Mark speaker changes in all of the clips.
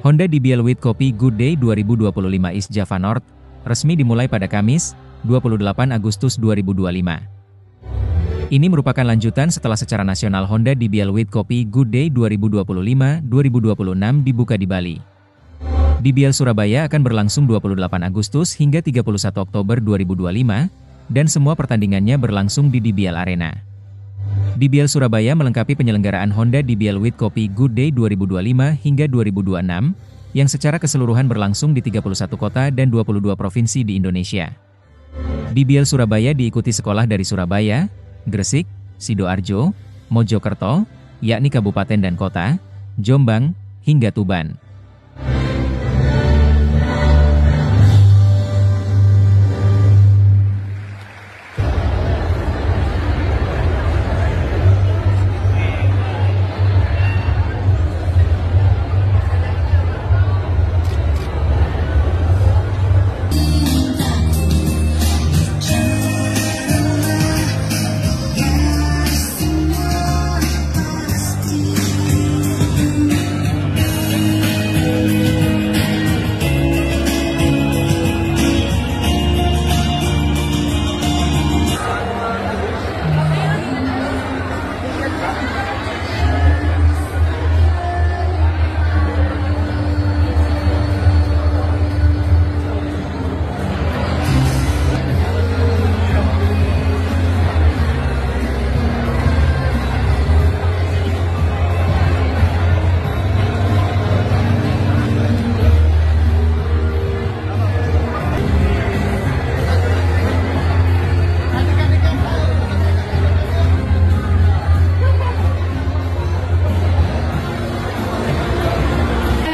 Speaker 1: Honda DBL with Kopi Good Day 2025 East Java North, resmi dimulai pada Kamis, 28 Agustus 2025. Ini merupakan lanjutan setelah secara nasional Honda DBL with Kopi Good Day 2025-2026 dibuka di Bali. DBL Surabaya akan berlangsung 28 Agustus hingga 31 Oktober 2025, dan semua pertandingannya berlangsung di DBL Arena. DBL Surabaya melengkapi penyelenggaraan Honda DBL with Kopi Good Day 2025 hingga 2026, yang secara keseluruhan berlangsung di 31 kota dan 22 provinsi di Indonesia. DBL Surabaya diikuti sekolah dari Surabaya, Gresik, Sidoarjo, Mojokerto, yakni kabupaten dan kota, Jombang, hingga Tuban.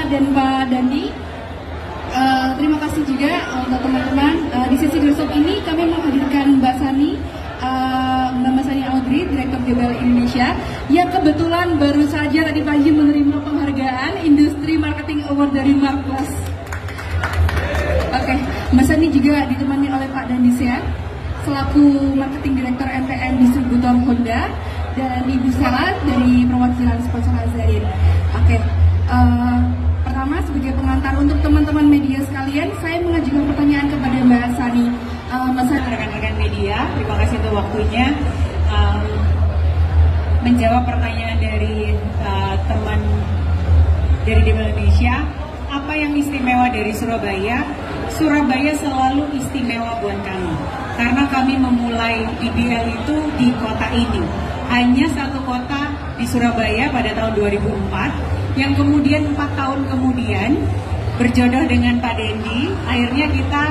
Speaker 2: Dan Pak Dandi, terima kasih juga untuk teman-teman. Di sesi workshop ini kami menghadirkan Mbak Sani, Mbak Sani Audrey, Direktur DBL Indonesia, yang kebetulan baru saja tadi pagi menerima penghargaan Industri Marketing Award dari Mark Plus. Oke, Mbak Sani juga ditemani oleh Pak Dandi Sean, selaku Marketing Direktur MPM Distributor Honda, dan Ibu Sela dari perwakilan sponsor Azarin. Oke. Pertama, sebagai pengantar untuk teman-teman media sekalian, saya mengajukan pertanyaan kepada Mbak Sani.
Speaker 3: Rekan-rekan media, terima kasih untuk waktunya. Menjawab pertanyaan dari teman dari DBL Indonesia, apa yang istimewa dari Surabaya? Surabaya selalu istimewa buat kami, karena kami memulai DBL itu di kota ini. Hanya satu kota di Surabaya pada tahun 2004, yang kemudian 4 tahun kemudian berjodoh dengan Pak Dendi, akhirnya kita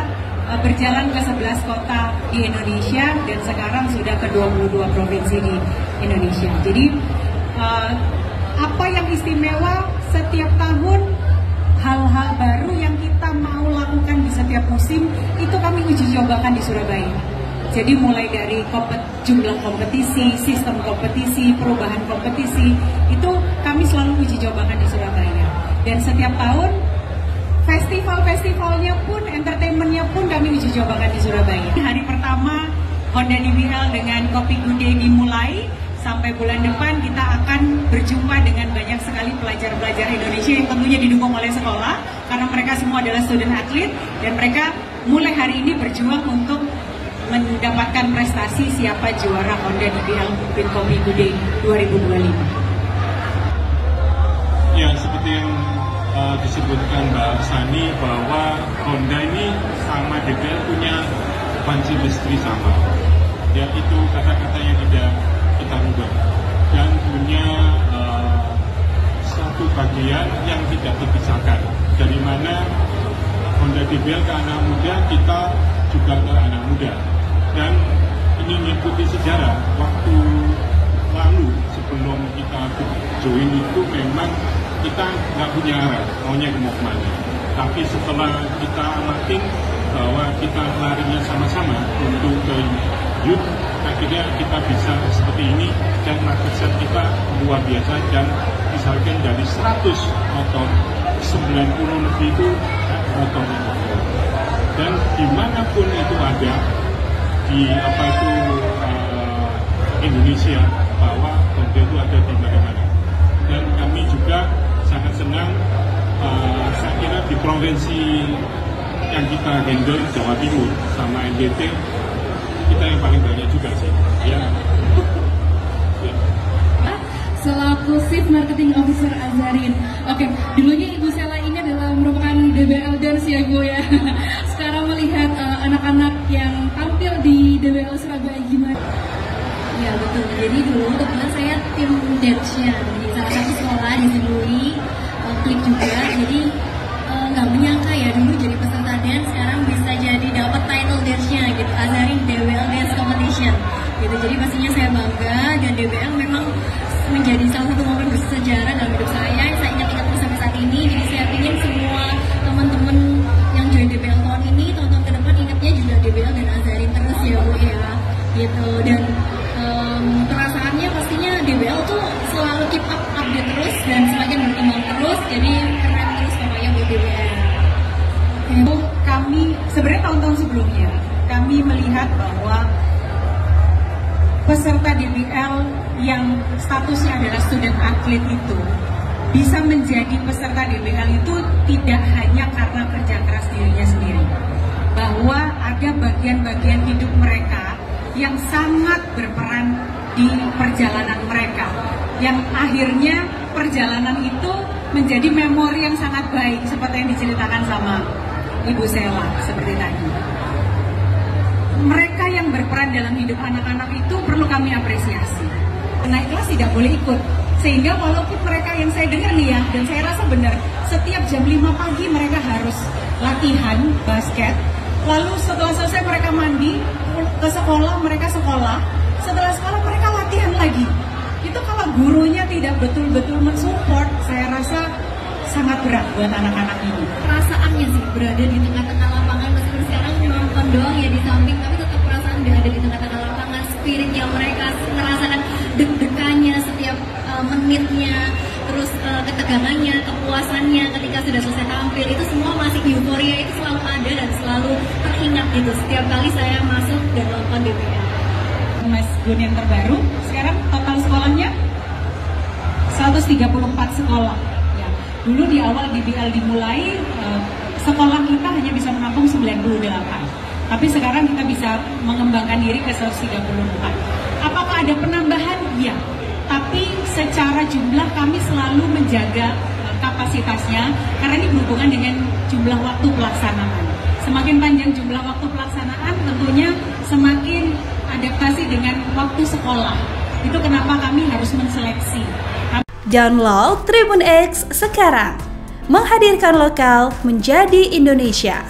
Speaker 3: berjalan ke 11 kota di Indonesia, dan sekarang sudah ke 22 provinsi di Indonesia. Jadi apa yang istimewa, setiap tahun hal-hal baru yang kita mau lakukan di setiap musim itu kami uji cobakan di Surabaya. Jadi mulai dari jumlah kompetisi, sistem kompetisi, perubahan kompetisi, itu kami selalu uji cobakan di Surabaya. Dan setiap tahun, festival-festivalnya pun, entertainmentnya pun kami uji cobakan di Surabaya. Hari pertama Honda DBL dengan Kopi Good Day dimulai, sampai bulan depan kita akan berjumpa dengan banyak sekali pelajar-pelajar Indonesia yang tentunya didukung oleh sekolah, karena mereka semua adalah student athlete, dan mereka mulai hari ini berjuang untuk mendapatkan prestasi siapa juara Honda DBL with Kopi Good Day 2025.
Speaker 4: Ya, seperti yang disebutkan Mbak Sani, bahwa Honda ini sama DBL punya kunci misteri sama, yaitu kata-kata yang tidak kita ubah, dan punya satu bagian yang tidak terpisahkan, dari mana Honda DBL ke anak muda, kita juga ke anak muda. Dan ini mengikuti sejarah. Waktu lalu sebelum kita join itu memang kita nggak punya arah, maunya mau kemana. Tapi setelah kita amati bahwa kita larinya sama-sama untuk ke youth, akhirnya kita bisa seperti ini, dan market share kita luar biasa. Dan misalkan dari 100 motor, 90 lebih itu motor. Dan dimanapun itu ada, di Indonesia, bahwa Honda itu ada di mana-mana. Dan kami juga sangat senang provinsi yang kita handle Jawa Timur sama NTT, kita yang paling banyak juga sih. Ya.
Speaker 2: Selaku Chief Marketing Officer Azarin. Oke, dulunya Ibu Sela ini adalah merupakan DBL Dance ya Bu ya. Sekarang melihat anak-anak yang tampil di DBL Surabaya gimana?
Speaker 5: Ya betul, jadi dulu kebetulan saya tim dance-nya di salah satu sekolah di Sinui, klik juga, jadi nggak menyangka ya dulu jadi peserta dance, sekarang bisa jadi dapat title dance-nya gitu, Azarin DBL Dance Competition gitu. Jadi pastinya saya bangga, dan DBL memang menjadi salah satu momen bersejarah dalam hidup saya ingat-ingat terus sampai saat ini. Jadi saya ingin semua teman-teman yang join DBL tahun ini, tahun-tahun ke depan ingatnya juga DBL dan Azarin terus ya Bu ya gitu. Dan perasaannya pastinya DBL tuh selalu keep up update terus dan semakin berkembang terus, jadi keren terus pokoknya buat DBL.
Speaker 3: Kami sebenarnya tahun-tahun sebelumnya kami melihat bahwa peserta DBL yang statusnya adalah student athlete itu bisa menjadi peserta DBL itu tidak hanya karena kerja keras dirinya sendiri, bahwa ada bagian-bagian hidup mereka yang sangat berperan di perjalanan mereka, yang akhirnya perjalanan itu menjadi memori yang sangat baik seperti yang diceritakan sama Ibu Sela seperti tadi. Mereka yang berperan dalam hidup anak-anak itu perlu kami apresiasi. Naik kelas tidak boleh ikut, sehingga walaupun mereka yang saya dengar nih ya, dan saya rasa benar, setiap jam 5 pagi mereka harus latihan basket, lalu setelah selesai mereka mandi, ke sekolah, mereka sekolah, setelah sekolah mereka latihan lagi. Itu kalau gurunya tidak betul-betul mensupport, saya rasa sangat berat buat anak-anak ini.
Speaker 5: Perasaannya sih berada di tengah-tengah lapangan, meskipun sekarang nonton doang ya di samping, tapi tetap perasaan berada di tengah-tengah lapangan, spiritnya mereka, merasakan deg-degannya setiap menitnya, terus ketegangannya, kepuasannya ketika sudah selesai tampil, itu semua masih euforia itu selalu ada dan selalu teringat gitu setiap kali saya masuk dan nonton DBL.
Speaker 3: Mas Gun yang terbaru, sekarang total sekolahnya 134 sekolah. Ya. Dulu di awal DBL dimulai, sekolah kita hanya bisa menampung 98. Tapi sekarang kita bisa mengembangkan diri ke 134. Apakah ada penambahan? Iya. Tapi secara jumlah kami selalu menjaga kapasitasnya, karena ini berhubungan dengan jumlah waktu pelaksanaan. Semakin panjang jumlah waktu pelaksanaan, tentunya semakin adaptasi dengan waktu sekolah. Itu kenapa kami harus menseleksi.
Speaker 6: Download Tribun X sekarang, menghadirkan lokal menjadi Indonesia.